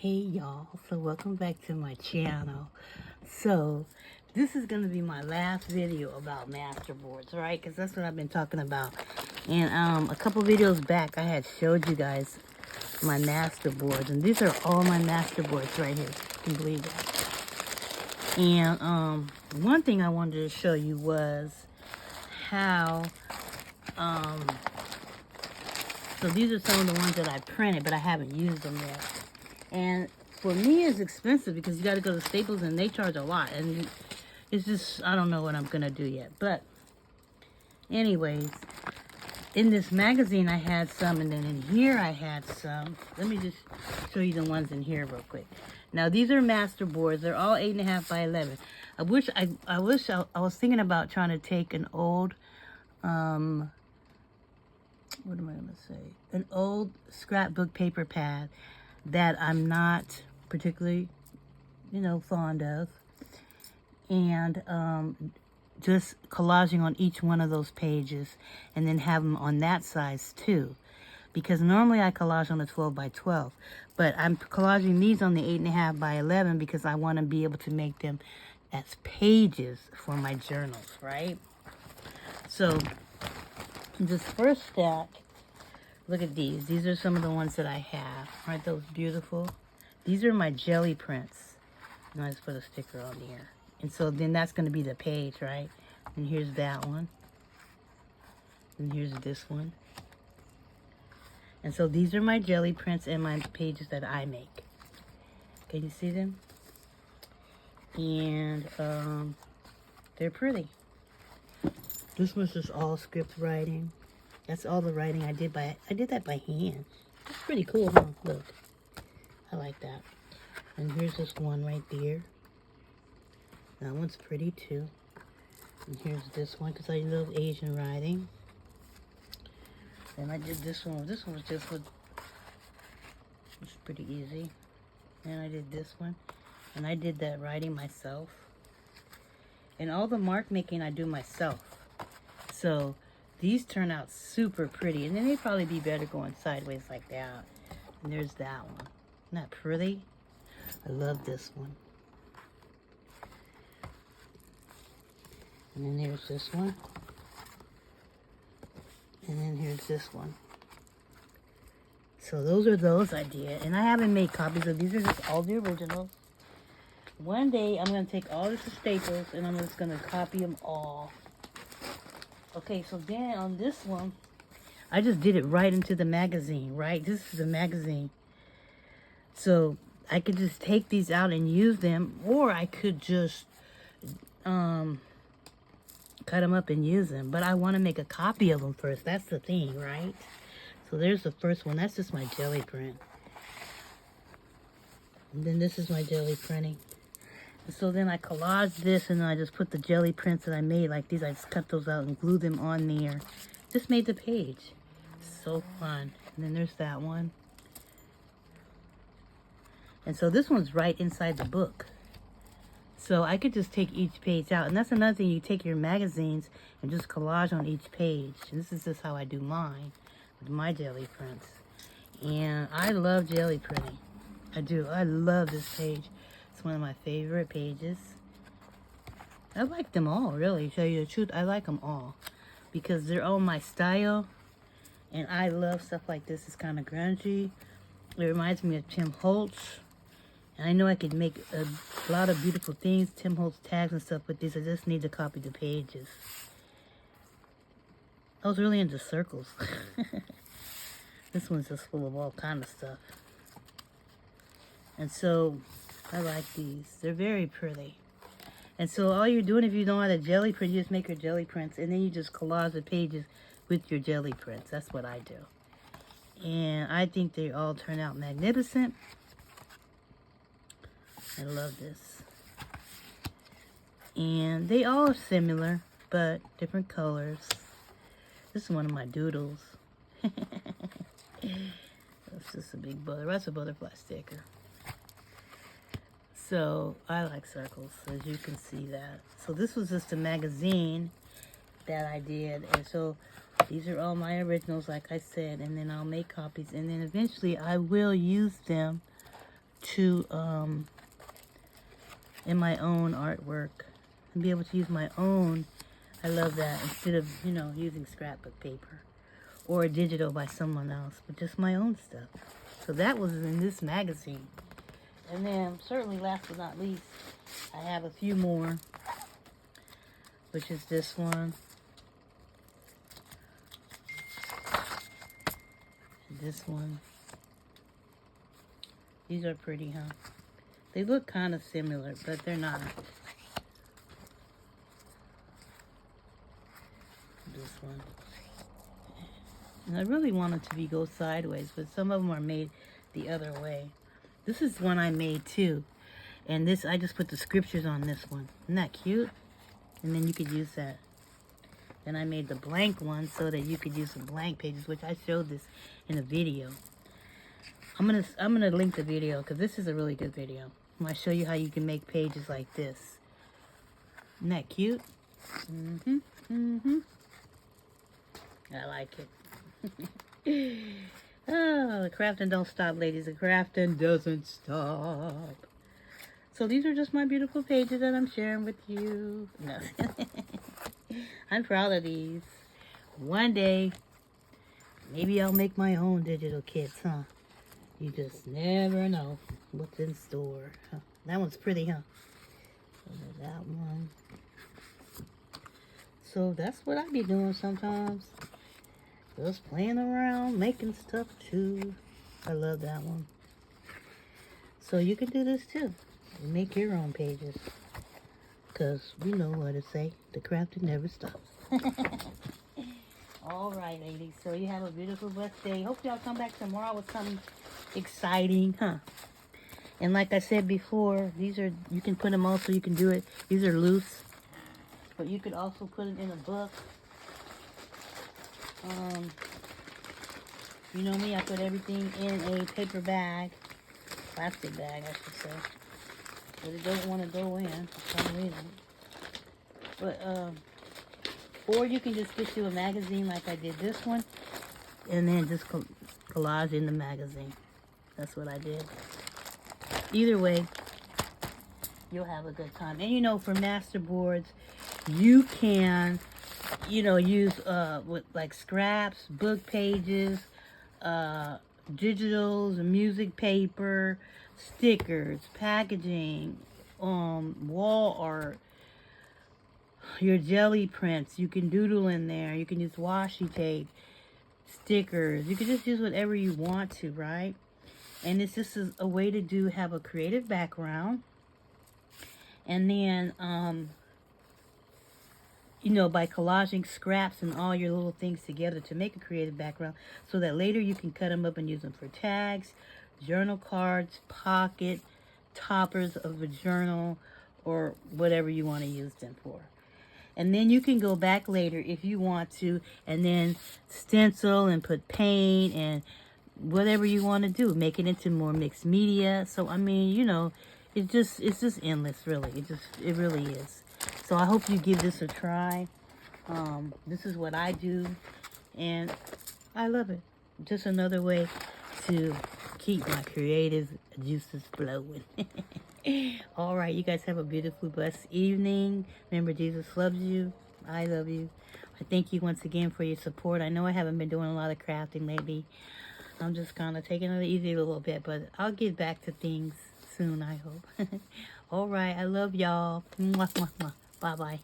Hey y'all, so welcome back to my channel. So this is going to be my last video about masterboards, right? Because that's what I've been talking about. And a couple videos back I had showed you guys my masterboards, and these are all my masterboards right here. You can believe that. And one thing I wanted to show you was how so these are some of the ones that I printed, but I haven't used them yet. And for me, it's expensive because you got to go to Staples and they charge a lot. And it's just, I don't know what I'm going to do yet. But anyways, in this magazine, I had some. And then in here, I had some. Let me just show you the ones in here real quick. Now, these are master boards. They're all 8.5 by 11. I wish I was thinking about trying to take an old, what am I going to say? An old scrapbook paper pad that I'm not particularly, fond of. And just collaging on each one of those pages and then have them on that size too. Because normally I collage on a 12 by 12. But I'm collaging these on the 8.5 by 11 because I want to be able to make them as pages for my journals, right? So this first stack, look at these. These are some of the ones that I have. Aren't those beautiful? These are my jelly prints. And I just put a sticker on here. And so then that's going to be the page, right? And here's that one. And here's this one. And so these are my jelly prints and my pages that I make. Can you see them? And they're pretty. This one's just all script writing. That's all the writing I did that by hand. That's pretty cool, huh? Look. I like that. And here's this one right there. That one's pretty too. And here's this one because I love Asian writing. Then I did this one. This one was just it's pretty easy. And I did this one. And I did that writing myself. And all the mark making I do myself. So these turn out super pretty. And then they'd probably be better going sideways like that. And there's that one. Isn't that pretty? I love this one. And then here's this one. And then here's this one. So those are those I did. And I haven't made copies of these. These are just all the originals. One day I'm going to take all this to Staples and I'm just going to copy them all. Okay, so then on this one, I just did it right into the magazine, right? This is the magazine. So I could just take these out and use them, or I could just cut them up and use them. But I want to make a copy of them first. That's the thing, right? So there's the first one. That's just my jelly print. And then this is my jelly printing. And so then I collaged this and then I just put the jelly prints that I made like these. I just cut those out and glued them on there. Just made the page. So fun. And then there's that one. And so this one's right inside the book. So I could just take each page out. And that's another thing. You take your magazines and just collage on each page. And this is just how I do mine with my jelly prints. And I love jelly printing. I do. I love this page. It's one of my favorite pages. I like them all, really. To tell you the truth, I like them all. Because they're all my style. And I love stuff like this. It's kind of grungy. It reminds me of Tim Holtz. And I know I could make a lot of beautiful things, Tim Holtz tags and stuff with these. I just need to copy the pages. I was really into circles. This one's just full of all kind of stuff. And so, I like these. They're very pretty. And so all you're doing if you don't know how to jelly print, you just make your jelly prints. And then you just collage the pages with your jelly prints. That's what I do. And I think they all turn out magnificent. I love this. And they all are similar, but different colors. This is one of my doodles. That's just a big butterfly. That's a butterfly sticker. So I like circles, as you can see that. So this was just a magazine that I did. And so these are all my originals, like I said. And then I'll make copies. And then eventually I will use them to in my own artwork and be able to use my own. I love that, instead of, you know, using scrapbook paper or digital by someone else, but just my own stuff. So that was in this magazine. And then, certainly last but not least, I have a few more, which is this one. And this one. These are pretty, huh? They look kind of similar, but they're not. This one. And I really want it to go sideways, but some of them are made the other way. This is one I made too. And this, I just put the scriptures on this one. Isn't that cute? And then you could use that. Then I made the blank one so that you could use some blank pages, which I showed this in a video. I'm gonna link the video because this is a really good video. I'm gonna show you how you can make pages like this. Isn't that cute? I like it. Oh, the crafting don't stop, ladies. The crafting doesn't stop. So these are just my beautiful pages that I'm sharing with you. No. I'm proud of these. One day, maybe I'll make my own digital kits, huh? You just never know what's in store. Huh? That one's pretty, huh? That one. So that's what I be doing sometimes. Just playing around, making stuff too. I love that one. So you can do this too. Make your own pages. Because we know what to say. The crafting never stops. Alright, ladies. So you have a beautiful, blessed day. Hopefully I'll come back tomorrow with something exciting, huh? And like I said before, these are, you can put them also, you can do it. These are loose. But you could also put it in a book. You know me, I put everything in a paper bag, plastic bag, I should say, but it don't want to go in for some reason. But or you can just get you a magazine like I did this one, and then just collage in the magazine. That's what I did. Either way, you'll have a good time. And you know, for masterboards, you can, you know, use with like scraps, book pages, digitals, music paper, stickers, packaging, wall art, your jelly prints. You can doodle in there. You can use washi tape, stickers. You can just use whatever you want to, right? And it's just a way to have a creative background. And then, you know, by collaging scraps and all your little things together to make a creative background, so that later you can cut them up and use them for tags, journal cards, pocket, toppers of a journal, or whatever you want to use them for. And then you can go back later if you want to, and then stencil and put paint and whatever you want to do. Make it into more mixed media. So, I mean, you know, it's just endless, really. It really is. So I hope you give this a try. This is what I do, and I love it. Just another way to keep my creative juices flowing. All right, you guys have a beautiful, blessed evening. Remember, Jesus loves you. I love you. I thank you once again for your support. I know I haven't been doing a lot of crafting lately. I'm just kind of taking it easy a little bit, but I'll get back to things soon, I hope. All right, I love y'all. Mwah, mwah, mwah. Bye-bye.